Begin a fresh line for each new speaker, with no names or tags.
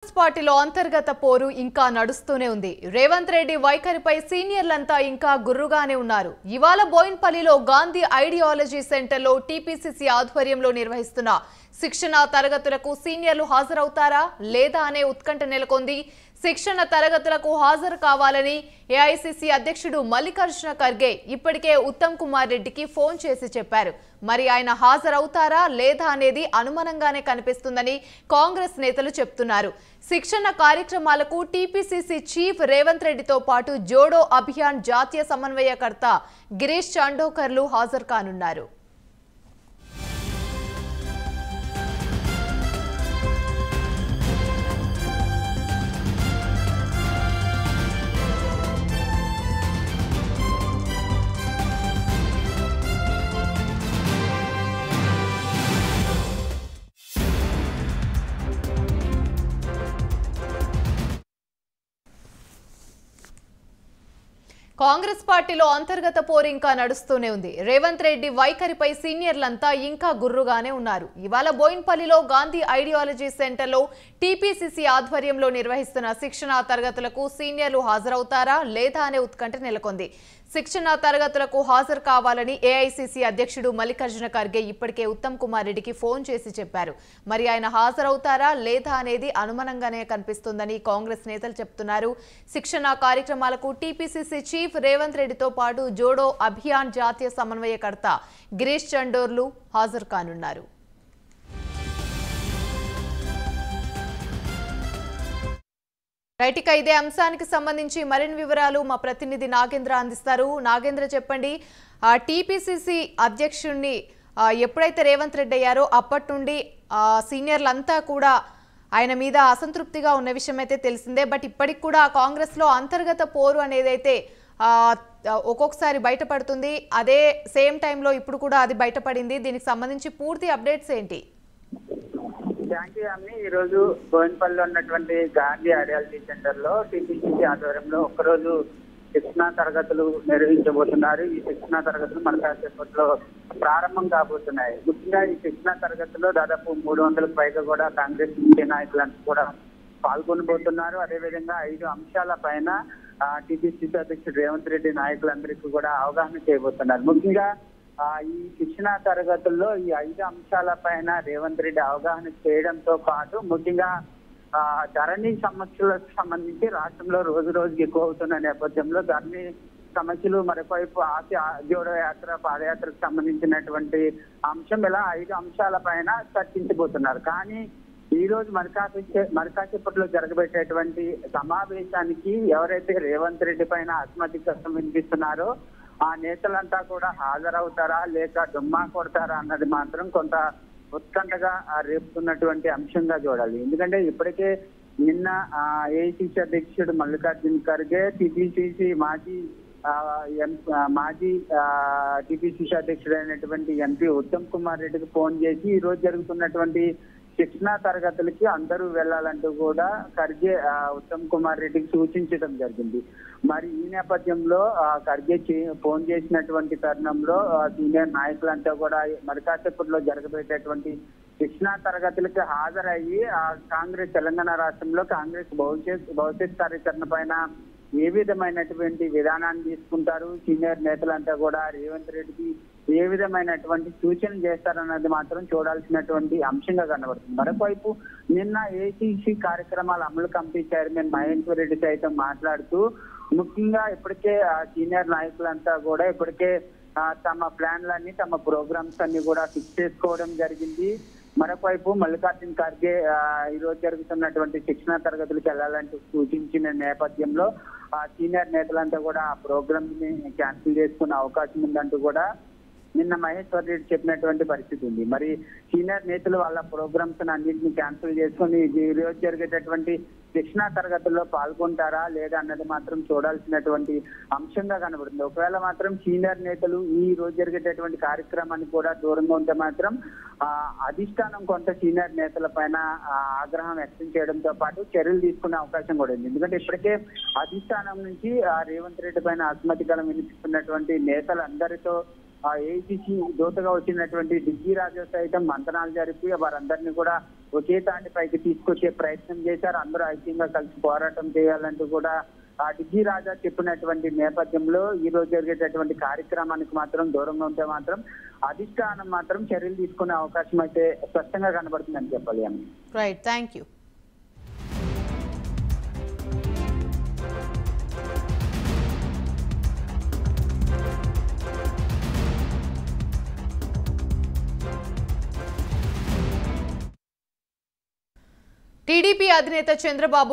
పార్టీలో అంతర్గత పోరు ఇంకా నడుస్తూనే ఉంది. రేవంత్ రెడ్డి వైఖరిపై సీనియర్లంతా ఇంకా గుర్రుగానే ఉన్నారు. ఇవాళ బోయిన్పల్లిలో గాంధీ ఐడియాలజీ సెంటర్లో టీపీసీసీ ఆధ్వర్యంలో నిర్వహిస్తున్న శిక్షణ తరగతులకు సీనియర్లు హాజరవుతారా లేదా అనే ఉత్కంఠ నెలకొంది. శిక్షణ తరగతులకు హాజరు కావాలని ఏఐసీసీ అధ్యక్షుడు మల్లికార్జున ఖర్గే ఇప్పటికే ఉత్తమ్ కుమార్ రెడ్డికి ఫోన్ చేసి చెప్పారు. మరి ఆయన హాజరవుతారా లేదా అనేది అనుమానంగానే కనిపిస్తుందని కాంగ్రెస్ నేతలు చెప్తున్నారు. శిక్షణ కార్యక్రమాలకు టీపీసీసీ చీఫ్ రేవంత్ రెడ్డితో పాటు జోడో అభియాన్ జాతీయ సమన్వయకర్త గిరీష్ చాండోకర్లు హాజరు కానున్నారు. కాంగ్రెస్ పార్టీలో అంతర్గత పోరు ఇంకా నడుస్తూనే ఉంది. రేవంత్ రెడ్డి వైఖరిపై సీనియర్లంతా ఇంకా గుర్రుగానే ఉన్నారు. ఇవాళ బోయిన్పల్లిలో గాంధీ ఐడియాలజీ సెంటర్లో టీపీసీసీ ఆధ్వర్యంలో నిర్వహిస్తున్న శిక్షణ తరగతులకు సీనియర్లు హాజరవుతారా లేదా అనే ఉత్కంఠ నెలకొంది. శిక్షణ తరగతులకు హాజరు కావాలని ఏఐసీసీ అధ్యక్షుడు మల్లికార్జున ఖర్గే ఇప్పటికే ఉత్తమ్ కుమార్ రెడ్డికి ఫోన్ చేసి చెప్పారు. మరి ఆయన హాజరవుతారా లేదా అనేది అనుమానంగానే కనిపిస్తుందని కాంగ్రెస్ నేతలు చెప్తున్నారు. శిక్షణ కార్యక్రమాలకు టీపీసీసీ చీఫ్ రేవంత్ రెడ్డితో పాటు జోడో అభియాన్ జాతీయ సమన్వయకర్త గిరీష్ చండోర్లు హాజరు కానున్నారు. రైట్, ఇదే అంశానికి సంబంధించి మరిన్ని వివరాలు మా ప్రతినిధి నాగేంద్ర అందిస్తారు. నాగేంద్ర, చెప్పండి. టీపీసీసీ అధ్యక్షుడిని ఎప్పుడైతే రేవంత్ రెడ్డి అయ్యారో అప్పటి నుండి సీనియర్లంతా కూడా ఆయన మీద అసంతృప్తిగా ఉన్న విషయం అయితే తెలిసిందే. బట్ ఇప్పటికి కూడా కాంగ్రెస్లో అంతర్గత పోరు అనేది అయితే ఒక్కొక్కసారి బయటపడుతుంది. అదే సేమ్ టైంలో ఇప్పుడు కూడా అది బయటపడింది. దీనికి సంబంధించి పూర్తి అప్డేట్స్ ఏంటి?
థ్యాంక్ యూ అమ్మి. ఈ రోజు బోయిన్పల్లిలో ఉన్నటువంటి గాంధీ ఐడియాలజీ సెంటర్ లో టీపీసీసీ ఆధ్వర్యంలో ఒక్కరోజు శిక్షణా తరగతులు నిర్వహించబోతున్నారు. ఈ శిక్షణా తరగతులు మన కాసేపట్లో ప్రారంభం కాబోతున్నాయి. ముఖ్యంగా ఈ శిక్షణా తరగతుల్లో దాదాపు 300కు పైగా కూడా కాంగ్రెస్ ముఖ్య నాయకులంతా కూడా పాల్గొనబోతున్నారు. అదేవిధంగా 5 అంశాల పైన టీపీసీసీ అధ్యక్షుడు రేవంత్ రెడ్డి నాయకులందరికీ కూడా అవగాహన చేయబోతున్నారు. ముఖ్యంగా ఈ శిక్షణా తరగతుల్లో ఈ 5 అంశాల పైన రేవంత్ రెడ్డి అవగాహన చేయడంతో పాటు ముఖ్యంగా ధరణి సమస్యలకు సంబంధించి రాష్ట్రంలో రోజు రోజుకి ఎక్కువ అవుతున్న నేపథ్యంలో ధరణి సమస్యలు, మరోవైపు జోడో యాత్ర పాదయాత్రకు సంబంధించినటువంటి అంశం, ఇలా 5 అంశాల పైన చర్చించబోతున్నారు. కానీ ఈ రోజు మరికాసేపట్లో జరగబెట్టేటువంటి సమావేశానికి ఎవరైతే రేవంత్ రెడ్డి పైన అసమ్మతికరం వినిపిస్తున్నారో ఆ నేతలంతా కూడా హాజరవుతారా లేక డుమ్మా కొడతారా అన్నది మాత్రం కొంత ఉత్కంఠగా రేపుతున్నటువంటి అంశంగా చూడాలి. ఎందుకంటే ఇప్పటికే నిన్న ఏఐసీసీ అధ్యక్షుడు మల్లికార్జున ఖర్గే టీపీసీసీ మాజీ టీపీసీసీ అధ్యక్షుడు అయినటువంటి ఎంపీ ఉత్తమ్ కుమార్ రెడ్డికి ఫోన్ చేసి ఈ రోజు జరుగుతున్నటువంటి శిక్షణా తరగతులకి అందరూ వెళ్లాలంటూ కూడా ఖర్గే ఉత్తమ్ కుమార్ రెడ్డికి సూచించడం జరిగింది. మరి ఈ నేపథ్యంలో ఖర్గే ఫోన్ చేసినటువంటి తరుణంలో సీనియర్ నాయకులంతా కూడా మరి కాసేపట్లో జరగబెట్టేటువంటి శిక్షణా తరగతులకి హాజరయ్యి కాంగ్రెస్ తెలంగాణ రాష్ట్రంలో కాంగ్రెస్ భవిష్యత్ కార్యాచరణ పైన ఏ విధమైనటువంటి విధానాన్ని తీసుకుంటారు, సీనియర్ నేతలంతా కూడా రేవంత్ రెడ్డికి ఏ విధమైనటువంటి సూచనలు చేస్తారన్నది మాత్రం చూడాల్సినటువంటి అంశంగా కనబడుతుంది. మరోవైపు నిన్న ఏఐసీసీ కార్యక్రమాల అమలు కమిటీ చైర్మన్ మహేశ్వర్ రెడ్డి సైతం మాట్లాడుతూ ముఖ్యంగా ఇప్పటికే సీనియర్ నాయకులంతా కూడా ఇప్పటికే తమ ప్లాన్లన్నీ తమ ప్రోగ్రామ్స్ అన్ని కూడా ఫిక్స్ చేసుకోవడం జరిగింది. మరోవైపు మల్లికార్జున ఖర్గే ఈ రోజు జరుగుతున్నటువంటి శిక్షణా తరగతులకు వెళ్లాలంటూ సూచించిన నేపథ్యంలో సీనియర్ నేతలంతా కూడా ఆ ప్రోగ్రామ్ ని క్యాన్సిల్ చేసుకునే అవకాశం ఉందంటూ కూడా నిన్న మహేశ్వర్ రెడ్డి చెప్పినటువంటి పరిస్థితి ఉంది. మరి సీనియర్ నేతలు వాళ్ళ ప్రోగ్రామ్స్ అన్నింటినీ క్యాన్సిల్ చేసుకుని ఈ రోజు జరిగేటటువంటి శిక్షణా తరగతుల్లో పాల్గొంటారా లేదా అన్నది మాత్రం చూడాల్సినటువంటి అంశంగా కనబడుతుంది. ఒకవేళ మాత్రం సీనియర్ నేతలు ఈ రోజు జరిగేటటువంటి కార్యక్రమానికి కూడా దూరంగా ఉంటే మాత్రం అధిష్టానం కొంత సీనియర్ నేతల పైన ఆగ్రహం వ్యక్తం చేయడంతో పాటు చర్యలు తీసుకునే అవకాశం కూడా ఉంది. ఎందుకంటే ఇప్పటికే అధిష్టానం నుంచి రేవంత్ రెడ్డి పైన అసమ్మతికరం వినిపిస్తున్నటువంటి నేతలందరితో ఏఐసిసి దూతగా వచ్చినటువంటి డిగ్గి రాజా సైతం మంతనాలు జరిపి వారందరినీ కూడా ఒకే తాటి పైకి తీసుకొచ్చే ప్రయత్నం చేశారు. అందరూ ఐక్యంగా కలిసి పోరాటం చేయాలంటూ కూడా డిగ్గి రాజా చెప్పినటువంటి నేపథ్యంలో ఈ రోజు జరిగేటటువంటి కార్యక్రమానికి మాత్రం దూరంగా ఉంటే మాత్రం అధిష్టానం మాత్రం చర్యలు తీసుకునే అవకాశం అయితే స్పష్టంగా కనబడుతుందని చెప్పాలి.
Right, thank you. టీడీపీ అధినేత చంద్రబాబు